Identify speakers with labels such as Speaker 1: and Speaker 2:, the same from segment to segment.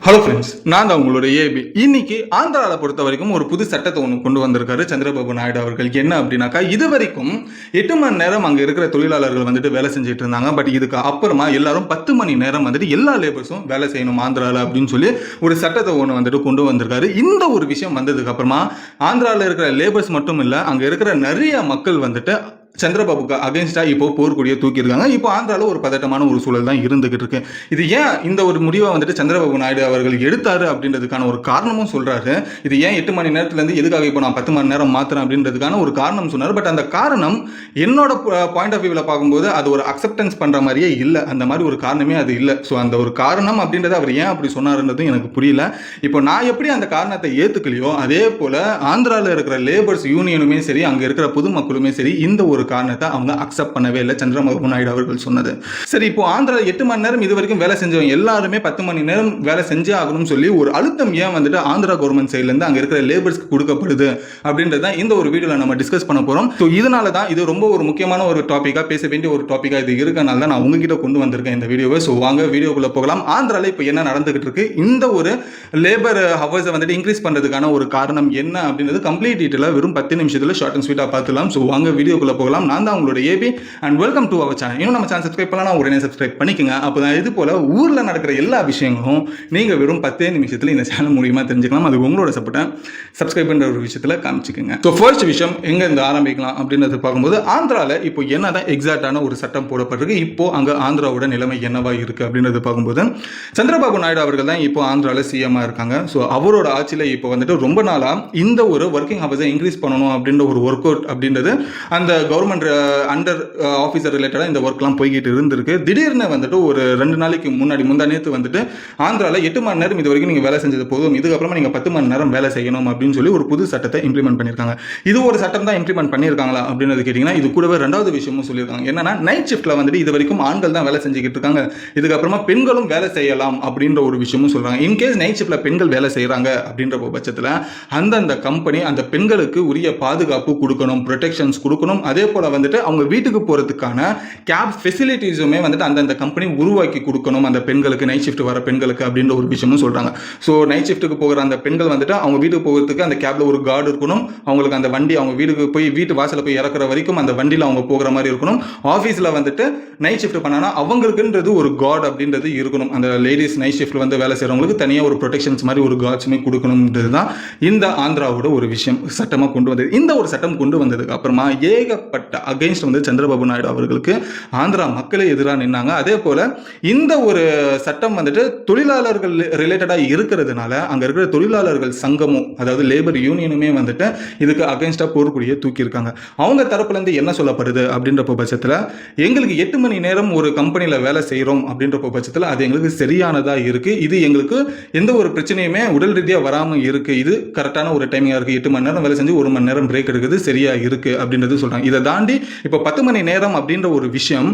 Speaker 1: Hello friends, நான் தான் உங்களோட ஏபி. இன்னைக்கு ஆந்திராவில் பொறுத்த வரைக்கும் ஒரு புது சட்டத்தை ஒன்று கொண்டு வந்திருக்காரு சந்திரபாபு நாயுடு அவர்கள். என்ன அப்படின்னாக்கா, இது வரைக்கும் 8 மணி நேரம் அங்கே இருக்கிற தொழிலாளர்கள் வந்துட்டு வேலை செஞ்சுட்டு இருந்தாங்க. பட் இதுக்கு அப்புறமா எல்லாரும் 10 மணி நேரம் வந்துட்டு எல்லா லேபர்ஸும் வேலை செய்யணும் ஆந்திராவில் அப்படின்னு சொல்லி ஒரு சட்டத்தை ஒன்று வந்துட்டு கொண்டு வந்திருக்காரு. இந்த ஒரு விஷயம் வந்ததுக்கு அப்புறமா ஆந்திராவில் இருக்கிற லேபர்ஸ் மட்டும் இல்லை, அங்கே இருக்கிற நிறைய மக்கள் வந்துட்டு சந்திரபாபுக்கு அகேன்ஸ்டா இப்போ போர்க்குடிய தூக்கியிருக்காங்க. இப்போ ஆந்திராவில் ஒரு பதட்டமான ஒரு சூழல் தான் இருந்துகிட்டு இருக்கு. இது ஏன் இந்த ஒரு முடிவை வந்துட்டு சந்திரபாபு நாயுடு அவர்கள் எடுத்தாரு அப்படின்றதுக்கான ஒரு காரணமும் சொல்றாரு. இது ஏன் 8 மணி நேரத்துலேருந்து எதுக்காக இப்போ நான் 10 மணி நேரம் மாத்திரம் அப்படின்றதுக்கான ஒரு காரணம் சொன்னார். பட் அந்த காரணம் என்னோட பாயிண்ட் ஆஃப் வியூவில் பார்க்கும்போது அது ஒரு அக்செப்டன்ஸ் பண்ற மாதிரியே இல்லை. அந்த மாதிரி ஒரு காரணமே அது இல்லை. ஸோ அந்த ஒரு காரணம் அப்படின்றது அவர் ஏன் அப்படி சொன்னாருன்றதும் எனக்கு புரியல. இப்போ நான் எப்படி அந்த காரணத்தை ஏற்றுக்கலையோ அதே போல ஆந்திராவில் இருக்கிற லேபர்ஸ் யூனியனுமே சரி, அங்கே இருக்கிற பொதுமக்களுமே சரி, இந்த ஒரு காரணத்தை அவங்க அக்செப்ட் பண்ணவே இல்லை சந்திரபாபு நாயுடு அவர்கள் சொன்னது. சரி, இப்போ ஆந்திரா 8 மணி நேரம் இது வரைக்கும் வேலை செஞ்சவங்க எல்லாருமே 10 மணி நேரம் வேலை செஞ்சே ஆகணும்னு சொல்லி ஒரு அழுத்தம் ஏன் வந்துட்டு ஆந்திரா கவர்மெண்ட் சைட்ல இருந்து அங்க இருக்கிற லேபர்ஸ்க்கு கொடுக்கப்படுது அப்படின்றத இந்த ஒரு வீடியோல நம்ம டிஸ்கஸ் பண்ண போறோம். ஸோ இதனால தான் இது ரொம்ப ஒரு முக்கியமான ஒரு டாபிக்கா, பேச வேண்டிய ஒரு டாபிக்கா இது இருக்கனால தான் நான் உங்ககிட்ட கொண்டு வந்திருக்கேன் இந்த வீடியோவை. ஸோ வாங்க வீடியோக்குள்ள போகலாம். ஆந்திரால இப்போ என்ன நடந்துகிட்டு இருக்கு, இந்த ஒரு லேபர் ஹவர்ஸை வந்துட்டு இன்க்ரீஸ் பண்றதுக்கான ஒரு காரணம் என்ன அப்படின்றது கம்ப்ளீட் டீட்டெயிலா வெறும் 10 நிமிஷத்துல ஷார்ட் அண்ட் ஸ்வீட்டா பார்த்துலாம். ஸோ வாங்க வீடியோக்குள்ள போகலாம். நான் தான் உங்களோட AB and welcome to our channel. இன்னும் நம்ம சேனல் சப்ஸ்கிரைப் பண்ணலாம், உடனே சப்ஸ்கிரைப் பண்ணிக்கோங்க. அப்போதான் இது போல ஊர்ல நடக்கிற எல்லா விஷயங்களும் நீங்க வெறும் 10 நிமிஷத்துல இந்த சேனல் மூலியமா தெரிஞ்சுக்கலாம். அது உங்களோட சப்போர்ட்டை சப்ஸ்கிரைப் பண்ற ஒரு விஷயத்துல காமிச்சுக்கோங்க. ஸோ ஃபர்ஸ்ட் விஷயம் எங்க இருந்து ஆரம்பிக்கலாம் அப்படின்றது பார்க்கும்போது, ஆந்திரால இப்போ என்னதான் எக்ஸாக்டான ஒரு சட்டம் போடப்பட்டிருக்கு, இப்போ அங்க ஆந்திராவோட நிலைமை என்னவா இருக்கு அப்படின்றது பார்க்கும்போது, சந்திரபாபு நாயுடு அவர்கள் தான் இப்போ ஆந்திரால சிஎம்மா இருக்காங்க. ஸோ அவரோட ஆட்சியில் இப்போ வந்துட்டு ரொம்ப நாளா இந்த ஒரு ஒர்க்கிங் ஹவர்ஸை இன்க்ரீஸ் பண்ணணும் அப்படின்ற ஒரு ஒர்க் அவுட் அப்படின்றது அந்த கவர்மெண்ட் அண்டர் ஆஃபீஸர் ரிலேட்டடாக இந்த ஒர்க்லாம் போய்கிட்டு இருந்திருக்கு. திடீர்னு வந்துட்டு ஒரு 2 நாளைக்கு முந்தா நேற்று வந்துட்டு ஆந்திராவில் 8 மணி நேரம் இது வரைக்கும் நீங்கள் வேலை செஞ்சது போதும், இதுக்கப்புறமா நீங்கள் 10 மணி நேரம் வேலை செய்யணும் அப்படின்னு சொல்லி ஒரு புது சட்டத்தை இம்ப்ளிமெண்ட் பண்ணியிருக்காங்க. இது ஒரு சட்டம் தான் இம்ப்ளிமெண்ட் பண்ணியிருக்காங்களா அப்படின்றது கேட்டிங்கன்னா, இது கூடவே 2வது விஷயமும் சொல்லியிருக்காங்க. என்னன்னா, நைட் ஷிஃப்ட்டில் வந்துட்டு இது வரைக்கும் ஆண்கள் தான் வேலை செஞ்சுக்கிட்டு இருக்காங்க, இதுக்கப்புறமா பெண்களும் வேலை செய்யலாம் அப்படின்ற ஒரு விஷயமும் சொல்கிறாங்க. இன்கேஸ் நைட் ஷிஃப்ட்டில் பெண்கள் வேலை செய்கிறாங்க அப்படின்ற பட்சத்தில் அந்தந்த கம்பெனி அந்த பெண்களுக்கு உரிய பாதுகாப்பு கொடுக்கணும், ப்ரொடெக்ஷன்ஸ் கொடுக்கணும். அதே போல் வந்துட்டு அவங்க வீட்டுக்கு போகிறதுக்கான கேப் ஃபெசிலிட்டிஸுமே வந்துட்டு அந்தந்த கம்பெனி உருவாக்கி கொடுக்கணும் அந்த பெண்களுக்கு, நைட் ஷிஃப்ட் வர பெண்களுக்கு அப்படின்ற ஒரு விஷயமும் சொல்கிறாங்க. ஸோ நைட் ஷிஃப்ட்டுக்கு போகிற அந்த பெண்கள் வந்துட்டு அவங்க வீட்டுக்கு போகிறதுக்கு அந்த கேப்ல ஒரு கார்டு இருக்கணும், அவங்களுக்கு அந்த வண்டி அவங்க வீட்டுக்கு போய் வீட்டு வாசலில் போய் இறக்குற வரைக்கும் அந்த வண்டியில் அவங்க போகிற மாதிரி இருக்கணும். ஆஃபீஸில் வந்துட்டு நைட் ஷிஃப்ட் பண்ணானா அவங்களுக்குன்றது ஒரு கார்டு அப்படின்றது இருக்கணும். அந்த லேடிஸ் நைட் ஷிஃப்ட் வந்து வேலை செய்கிறவங்களுக்கு தனியாக ஒரு ப்ரொடெக்ஷன்ஸ் மாதிரி ஒரு கார்ட்ஸுமே கொடுக்கணும்ன்றது தான் இந்த ஆந்திராவோட ஒரு விஷயம் சட்டமாக கொண்டு வந்தது. இந்த ஒரு சட்டம் கொண்டு வந்ததுக்கு அப்புறமா ஏகப்பட்ட அகைன்ஸ்ட் வந்து சந்திரபாபு நாயுடு அவர்களுக்கு ஆந்திரா மக்களே எதிராக நின்னாங்க. அதே போல இந்த ஒரு சட்டம் வந்துட்டு தொழிலாளர்கள் ரிலேட்டடாக இருக்கிறதுனால அங்க இருக்கிற தொழிலாளர்கள் சங்கமும், அதாவது லேபர் யூனியனுமே வந்துட்டு இதுக்கு அகைன்ஸ்டா போர்க்குடிய தூக்கியிருக்காங்க. அவங்க தரப்புல இருந்து என்ன சொல்லப்படுது அப்படின்ற பட்சத்தில், எங்களுக்கு 8 மணி நேரம் ஒரு கம்பெனியில் வேலை செய்கிறோம் அப்படின்ற பட்சத்தில் அது எங்களுக்கு சரியானதா இருக்கு, இது எங்களுக்கு எந்த ஒரு பிரச்சனையுமே உடல் ரீதியாக வராமல் இருக்கு, இது கரெக்டான ஒரு டைமிங்காக இருக்கு, 8 மணி நேரம் வேலை செஞ்சு 1 மணி நேரம் பிரேக் எடுக்குது சரியா இருக்கு அப்படின்றது சொல்றாங்க. இதை தாண்டி இப்போ 10 மணி நேரம் அப்படின்ற ஒரு விஷயம்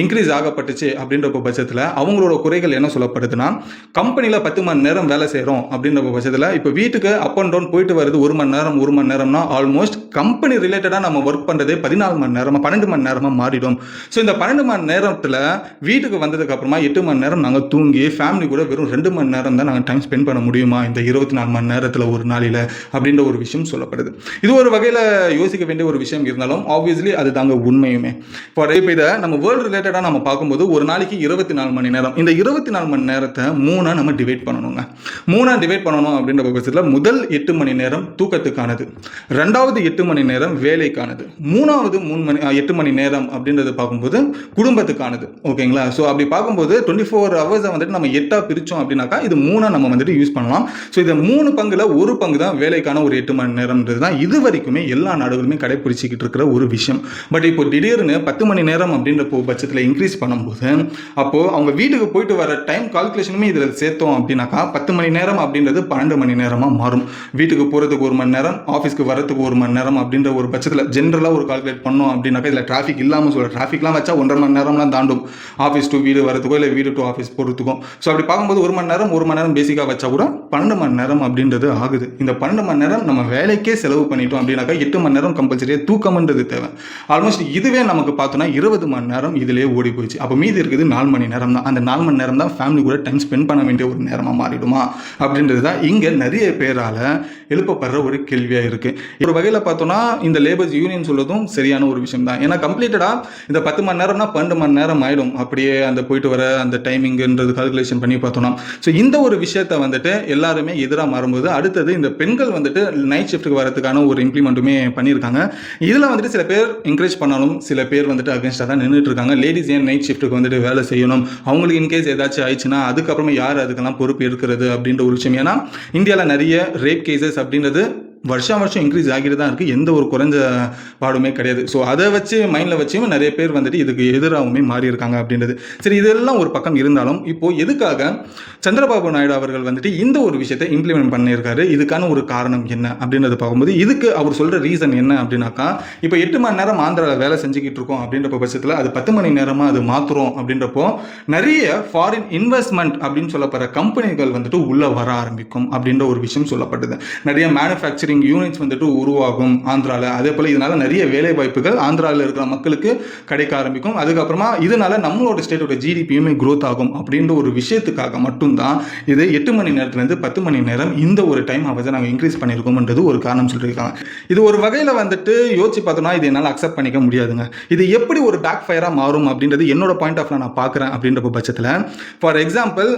Speaker 1: இன்க்ரீஸ் ஆகப்பட்டுச்சு அப்படின்ற பட்சத்தில் அவங்களோட குறைகள் என்ன சொல்லப்படுதுன்னா, கம்பெனியில் 10 மணி நேரம் வேலை செய்கிறோம் அப்படின்ற பட்சத்தில் இப்போ வீட்டுக்கு அப் அண்ட் டவுன் போயிட்டு வருது 1 மணி நேரம்னா ஆல்மோஸ்ட் கம்பெனி ரிலேட்டடாக நம்ம ஒர்க் பண்ணுறதே 14 மணி நேரமாக 12 மணி நேரமாக மாறிடும். ஸோ இந்த 12 மணி நேரத்தில் வீட்டுக்கு வந்ததுக்கு அப்புறமா 8 மணி நேரம் நாங்கள் தூங்கி ஃபேமிலி கூட வெறும் 2 மணி நேரம் தான் நாங்கள் டைம் ஸ்பெண்ட் பண்ண முடியுமா இந்த 24 மணி நேரத்தில் ஒரு நாளில் அப்படின்ற ஒரு விஷயம் சொல்லப்படுது. இது ஒரு வகையில் யோசிக்க வேண்டிய ஒரு விஷயம் இருந்தாலும் ஆப்வியஸ்லி அது தாங்க உண்மையுமே. இப்போ இதை நம்ம வேர்ல்டு ரிலேட்டடாக நம்ம பார்க்கும்போது ஒரு நாளைக்கு 24 மணி நேரம், இந்த 24 மணி நேரத்தை 3 நம்ம டிவைட் பண்ணணுங்க. 3 டிவைட் பண்ணணும் அப்படின்ற பட்சத்தில் முதல் 8 மணி நேரம் தூக்கத்துக்கானது, 2வது 8 மணி நேரம் வேலைக்கானது, 3வது 8 மணி நேரம் அப்படின்றது பார்க்கும்போது குடும்பத்துக்கானது. ஓகேங்களா? ஸோ அப்படி பார்க்கும்போது 24 ஹவர்ஸை வந்துட்டு நம்ம 8ஆக பிரித்தோம் அப்படின்னாக்கா இது 3 நம்ம வந்துட்டு யூஸ் பண்ணலாம். ஸோ இதை 3 பங்குல ஒரு பங்கு தான் வேலைக்கான ஒரு 8 மணி நேரம்ன்றது தான் இது வரைக்குமே எல்லா நாடுகளுமே கடைபிடிச்சிக்கிட்டு இருக்கிற ஒரு விஷயம். பட் இப்போ திடீர்னு 10 மணி நேரம் அப்படின்ற பட்சத்தில் இன்க்ரீஸ் பண்ணும்போது அப்போ அவங்க வீட்டுக்கு போயிட்டு வர டைம் கால்குலேஷனுமே இதில் சேர்த்தோம் அப்படின்னாக்கா 10 மணி நேரம் அப்படின்றது 12 மணி நேரமாக மாறும். வீட்டுக்கு போகிறதுக்கு 1 மணி நேரம், ஆஃபீஸ்க்கு வரதுக்கு 1 மணி நேரம் அப்படின்ற ஒரு பட்சத்தில் ஜென்ரலாக ஒரு கால்குலேட் பண்ணோம் அப்படின்னாக்கா இதில் டிராஃபிக் இல்லாமல் சொல்ல டிராஃபிக்லாம் வச்சா 1.5 மணி நேரம்லாம் தாண்டும் ஆஃபீஸ் டு வீடு வரதுக்கோ இல்லை வீடு டு ஆஃபீஸ் போகிறதுக்கும். ஸோ அப்படி பார்க்கும்போது 1 மணி நேரம் பேசிக்காக வச்சா கூட 12 மணி நேரம் அப்படின்றது ஆகுது. இந்த 12 மணி நேரம் நம்ம வேலைக்கே செலவு பண்ணிட்டோம் அப்படின்னாக்கா 8 மணி நேரம் கம்பல்சரியாக தூக்கம்ன்றது தேவை. ஆல்மோஸ்ட் இதுவே நமக்கு பார்த்தோன்னா 20 மணி நேரம் இதிலே ஓடி போயிடுச்சு. அப்போ மீதி இருக்குது 4 மணி நேரம் தான். அந்த 4 மணி நேரம் தான் ஃபேமிலி கூட டைம் ஸ்பெண்ட் பண்ண வேண்டிய ஒரு நேரமாக மாறிடுமா அப்படின்றது தான் இங்கே நிறைய பேரால் எழுப்பப்படுற ஒரு கேள்வியாக இருக்குது. ஒரு வகையில் பார்த்தோன்னா இந்த லேபர்ஸ் யூனியன் சொல்றதும் சரியான ஒரு விஷயம் தான். ஏன்னா கம்ப்ளீட்டடாக இந்த 10 மணி நேரம்னா 12 மணி நேரம் ஆகிடும். அப்படியே அந்த போயிட்டு வர அந்த டைமிங்ன்றது கால்குலேஷன் பண்ணி பார்த்தோம்னா இந்த ஒரு விஷயத்தை வந்துட்டு எல்லாருமே எதிராக மாறும்போது அடுத்தது இந்த பெண்கள் வந்துட்டு நைட் ஷிஃப்ட்டுக்கு வரதுக்கான ஒரு இம்ப்ளிமெண்ட்டுமே பண்ணியிருக்காங்க. இதில் வந்துட்டு சில பேர் என்கரேஜ் பண்ணாலும் சில பேர் வந்துட்டு அகேன்ஸ்டாக தான் நின்றுட்டு இருக்காங்க. லேடிஸ் ஏன் நைட் ஷிஃப்ட்டுக்கு வந்துட்டு வேலை செய்யணும், அவங்களுக்கு இன்கேஸ் ஏதாச்சும் ஆயிடுச்சுன்னா அதுக்கப்புறமா யார் அதுக்கெல்லாம் பொறுப்பு இருக்கிறது அப்படின்ற ஒரு விஷயம். ஏன்னா இந்தியாவில் நிறைய ரேப் கேசஸ் அப்படின்றது வருஷம் இன்க்ரீஸ் ஆகிட்டு தான் இருக்குது. எந்த ஒரு குறைஞ்ச பாடுமே கிடையாது. ஸோ அதை வச்சு மைண்டில் வச்சும் நிறைய பேர் வந்துட்டு இதுக்கு எதிராகவுமே மாறி இருக்காங்க அப்படின்றது. சரி, இதெல்லாம் ஒரு பக்கம் இருந்தாலும் இப்போது எதுக்காக சந்திரபாபு நாயுடு அவர்கள் வந்துட்டு இந்த ஒரு விஷயத்தை இம்ப்ளிமெண்ட் பண்ணியிருக்காரு, இதுக்கான ஒரு காரணம் என்ன அப்படின்றத பார்க்கும்போது இதுக்கு அவர் சொல்கிற ரீசன் என்ன அப்படின்னாக்கா, இப்போ 8 மணி நேரம் ஆந்திராவில் வேலை செஞ்சுக்கிட்டு இருக்கோம் அப்படின்ற பட்சத்தில் அது 10 மணி நேரமாக அது மாற்றுறோம் அப்படின்றப்போ நிறைய ஃபாரின் இன்வெஸ்ட்மெண்ட் அப்படின்னு சொல்லப்படுற கம்பெனிகள் வந்துட்டு உள்ளே வர ஆரம்பிக்கும் அப்படின்ற ஒரு விஷயம் சொல்லப்பட்டது. நிறைய மேனுஃபேக்சரிங் யூனிட்ஸ் வந்துட்டு உருவாகும் ஆந்திராவில். அதே போல் இதனால நிறைய வேலை வாய்ப்புகள் ஆந்திராவில் இருக்கிற மக்களுக்கு கிடைக்க ஆரம்பிக்கும். அதுக்கப்புறமா இதனால நம்மளோட ஸ்டேட்டோட ஜிடிபியுமே க்ரோத் ஆகும் அப்படின்ற ஒரு விஷயத்துக்காக மட்டும்தான் இது 8 மணி நேரத்துலேருந்து 10 மணி நேரம் இந்த ஒரு டைம் அவரை நாங்கள் இன்க்ரீஸ் பண்ணியிருக்கோம்ன்றது ஒரு காரணம் சொல்லியிருக்காங்க. இது ஒரு வகையில் வந்துட்டு யோசிச்சு பார்த்தோம்னா இது என்னால் அக்செப்ட் பண்ணிக்க முடியாதுங்க. இது எப்படி ஒரு பேக் ஃபயராக மாறும் அப்படின்றது என்னோட பாயிண்ட் ஆஃப் நான் பார்க்குறேன். அப்படின்ற பட்சத்தில் ஃபார் எக்ஸாம்பிள்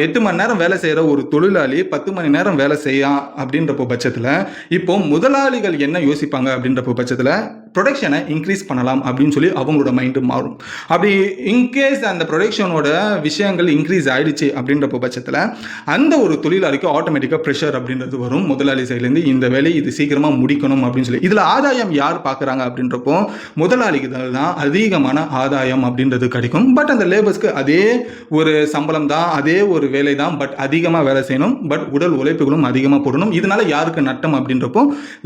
Speaker 1: 8 மணி நேரம் வேலை செய்கிற ஒரு தொழிலாளி 10 மணி நேரம் வேலை செய்ய அப்படின்ற பட்சத்தில் இப்போ முதலாளிகள் என்ன யோசிப்பாங்க அப்படின்ற பட்சத்தில் ப்ரொடக்ஷனை இன்க்ரீஸ் பண்ணலாம் அப்படின்னு சொல்லி அவங்களோட மைண்டு மாறும். அப்படி இன்கேஸ் அந்த ப்ரொடக்ஷனோட விஷயங்கள் இன்க்ரீஸ் ஆயிடுச்சு அப்படின்ற பட்சத்தில் அந்த ஒரு தொழிலாளிக்கு ஆட்டோமேட்டிக்காக ப்ரெஷர் அப்படின்றது வரும் முதலாளி சைட்லேருந்து. இந்த வேலையை இது சீக்கிரமாக முடிக்கணும் அப்படின்னு சொல்லி இதில் ஆதாயம் யார் பார்க்குறாங்க அப்படின்றப்போ முதலாளிக்கு தான் அதிகமான ஆதாயம் அப்படின்றது கிடைக்கும். பட் அந்த லேபர்ஸ்க்கு அதே ஒரு சம்பளம் தான், அதே ஒரு வேலை தான், பட் அதிகமாக வேலை செய்யணும், பட் உடல் உழைப்புகளும் அதிகமாக போடணும். இதனால யாருக்கு நட்டம் அப்படின்றப்போ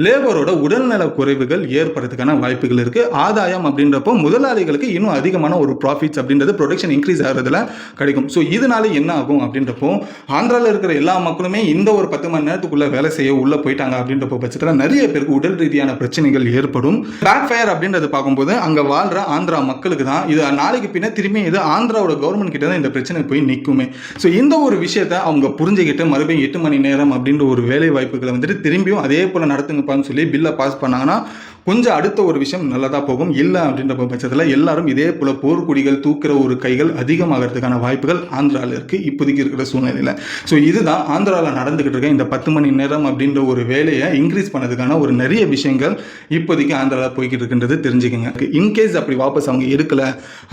Speaker 1: லேபரோட உடல்நல குறைவுகள் ஏற்படுறதுக்கான வாய்ப்புகள் இருக்கு. ஆதாயம் அப்படின்றப்போ முதலாளிகளுக்கு இன்னும் அதிகமான ஒரு ப்ராஃபிட்ஸ் அப்படின்றது ப்ரொடக்ஷன் இன்க்ரீஸ் ஆகிறதுல கிடைக்கும். ஸோ இதனால என்ன ஆகும் அப்படின்றப்போ ஆந்திராவில் இருக்கிற எல்லா மக்களுமே இந்த ஒரு 10 மணி நேரத்துக்குள்ள வேலை செய்ய உள்ள போயிட்டாங்க அப்படின்றப்போ பட்சத்தில் நிறைய பேருக்கு உடல் ரீதியான பிரச்சனைகள் ஏற்படும். பேக் ஃபயர் அப்படின்றது பார்க்கும்போது அங்கே வாழ்ற ஆந்திரா மக்களுக்கு தான் இது நாளைக்கு பின்ன திரும்பி இது ஆந்திராவோட கவர்மெண்ட் கிட்ட தான் இந்த பிரச்சனை போய் நிற்குமே. ஸோ இந்த ஒரு விஷயத்தை அவங்க புரிஞ்சுக்கிட்டு மறுபடியும் 8 மணி நேரம் அப்படின்ற ஒரு வேலை வாய்ப்புகளை வந்துட்டு திரும்பியும் அதே போல் நடத்துங்கப்பான்னு சொல்லி பில்லை பாஸ் பண்ணாங்கன்னா கொஞ்சம் அடுத்த ஒரு விஷயம் நல்லதாக போகும். இல்லை அப்படின்ற பட்சத்தில் எல்லாரும் இதே போல் போர்க்குடிகள் தூக்குற ஒரு கைகள் அதிகமாகிறதுக்கான வாய்ப்புகள் ஆந்திராவில் இருக்குது இப்போதைக்கு இருக்கிற சூழ்நிலையில். ஸோ இதுதான் ஆந்திராவில் நடந்துக்கிட்டு இருக்க இந்த 10 மணி நேரம் அப்படின்ற ஒரு வேலையை இன்க்ரீஸ் பண்ணதுக்கான ஒரு நிறைய விஷயங்கள் இப்போதைக்கு ஆந்திராவில் போய்கிட்டு இருக்குன்றது தெரிஞ்சுக்கோங்க. இன்கேஸ் அப்படி வாபஸ் அவங்க எடுக்கலை,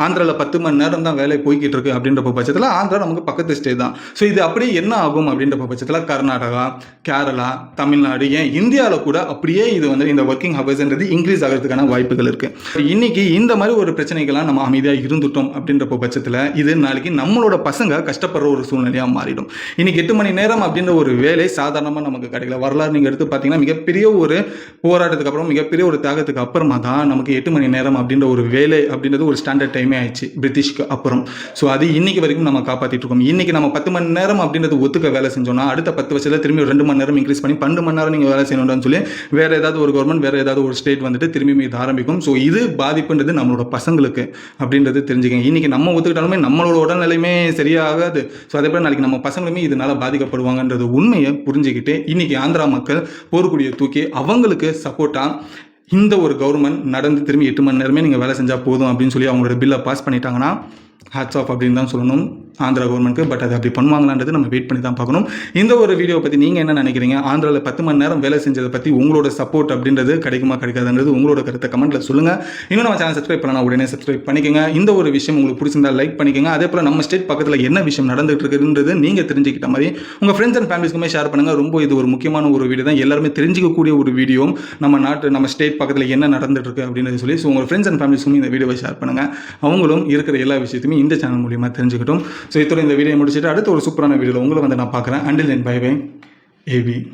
Speaker 1: ஆந்திராவில் 10 மணி நேரம் தான் வேலை போய்கிட்டு இருக்கு அப்படின்ற பட்சத்தில் ஆந்திரா நமக்கு பக்கத்து ஸ்டேட் தான். ஸோ இது அப்படியே என்ன ஆகும் அப்படின்ற பட்சத்தில் கர்நாடகா, கேரளா, தமிழ்நாடு, ஏன் இந்தியாவில் கூட அப்படியே இது வந்து இந்த ஒர்க்கிங் ஹவர்ஸ்ன்றது இன்க்ரீஸ் ஆகிறதுக்கான வாய்ப்புகள் இருக்கு. இன்னைக்கு இந்த மாதிரி ஒரு பிரச்சனைகள்லாம் நம்ம அமைதியாக இருந்துட்டோம் அப்படின்ற பட்சத்தில் இது நாளைக்கு நம்மளோட பசங்க கஷ்டப்படுற ஒரு சூழ்நிலையாக மாறிடும். இன்னைக்கு 8 மணி நேரம் அப்படின்ற ஒரு வேலை சாதாரணமாக நமக்கு கிடைக்கல. வரலாறு நீங்கள் எடுத்து பார்த்தீங்கன்னா மிகப்பெரிய ஒரு போராட்டத்துக்கு அப்புறம் மிகப்பெரிய ஒரு தியாகத்துக்கு அப்புறமா தான் நமக்கு 8 மணி நேரம் அப்படின்ற ஒரு வேலை அப்படின்றது ஒரு ஸ்டாண்டர்ட் டைமே ஆயிடுச்சு பிரிட்டிஷ்க்கு அப்புறம். ஸோ அது இன்னைக்கு வரைக்கும் நம்ம காப்பாற்றிட்டு இருக்கோம். இன்னைக்கு நம்ம 10 மணி நேரம் அப்படின்றது ஒத்துக்க வேலை செஞ்சோம்னா அடுத்த 10 வருஷத்துல திரும்பி 2 மணி நேரம் இன்க்ரீஸ் பண்ணி 12 மணி நேரம் நீங்கள் வேலை செய்யணும்னு சொல்லி வேற ஏதாவது ஒரு கவர்மெண்ட் வேற ஏதாவது ஒரு ஸ்டேட் வந்துட்டு திரும்பி இது ஆரம்பிக்கும். ஸோ இது பாதிப்புன்றது நம்மளோட பசங்களுக்கு அப்படின்றது தெரிஞ்சுக்கங்க. இன்னைக்கு நம்ம ஒத்துக்கிட்டாலுமே நம்மளோட உடல்நிலையுமே சரியாகாது. ஸோ அதே போல் நாளைக்கு நம்ம பசங்களுமே இதனால பாதிக்கப்படுவாங்கன்றது உண்மையை புரிஞ்சுக்கிட்டு இன்னைக்கு ஆந்திரா மக்கள் போர்க்குடியை தூக்கி அவங்களுக்கு சப்போர்ட்டாக இந்த ஒரு கவர்மெண்ட் நடந்து திரும்பி 8 மணி நேரமே நீங்கள் வேலை செஞ்சால் போதும் அப்படின்னு சொல்லி அவங்களோட பில்லை பாஸ் பண்ணிட்டாங்கன்னா ஹேட்ஸ் ஆஃப் அப்படின்னு தான் சொல்லணும் ஆந்திரா கவர்மெண்ட்டுக்கு. பட் அது அப்படி பண்ணுவாங்களான்றது நம்ம வெயிட் பண்ணி தான் பார்க்கணும். இந்த ஒரு வீடியோ பற்றி நீங்கள் என்ன நினைக்கிறீங்க? ஆந்திராவில் 10 மணி நேரம் வேலை செஞ்சதை பற்றி உங்களோட சப்போர்ட் அப்படின்றது கிடைக்குமா கிடைக்காதுன்றது உங்களோட கருத்தை கமெண்ட்டில் சொல்லுங்கள். இன்னும் நம்ம சேனல் சப்ஸ்கிரைப் பண்ணலாம், உடனே சப்ஸ்கிரைப் பண்ணிக்கோங்க. இந்த ஒரு விஷயம் உங்களுக்கு பிடிச்சிருந்தா லைக் பண்ணிக்கோங்க. அதே போல் நம்ம ஸ்டேட் பக்கத்தில் என்ன விஷயம் நடந்துகிட்டு இருக்குன்றது நீங்கள் தெரிஞ்சுக்கிட்ட மாதிரி உங்கள் ஃப்ரெண்ட்ஸ் அண்ட் ஃபேமிலிஸ்க்குமே ஷேர் பண்ணுங்கள். ரொம்ப இது ஒரு முக்கியமான ஒரு வீடியோ தான், எல்லாருமே தெரிஞ்சிக்கக்கூடிய ஒரு வீடியோ. நம்ம ஸ்டேட் பக்கத்தில் என்ன நடந்துட்டு இருக்கு அப்படின்னு சொல்லி ஸோ உங்கள் ஃப்ரெண்ட்ஸ் அண்ட் ஃபேமிலிஸ்க்கும் இந்த வீடியோவை ஷேர் பண்ணுங்கள். அவங்களும் இருக்கிற எல்லா விஷயத்தையுமே இந்த சேனல் மூலியமாக தெரிஞ்சுக்கிட்டும். ஸோ இதோட இந்த வீடியோ முடிச்சுட்டு அடுத்த ஒரு சூப்பரான வீடியோவில் உங்களை வந்து நான் பார்க்குறேன். Until then bye bye AB.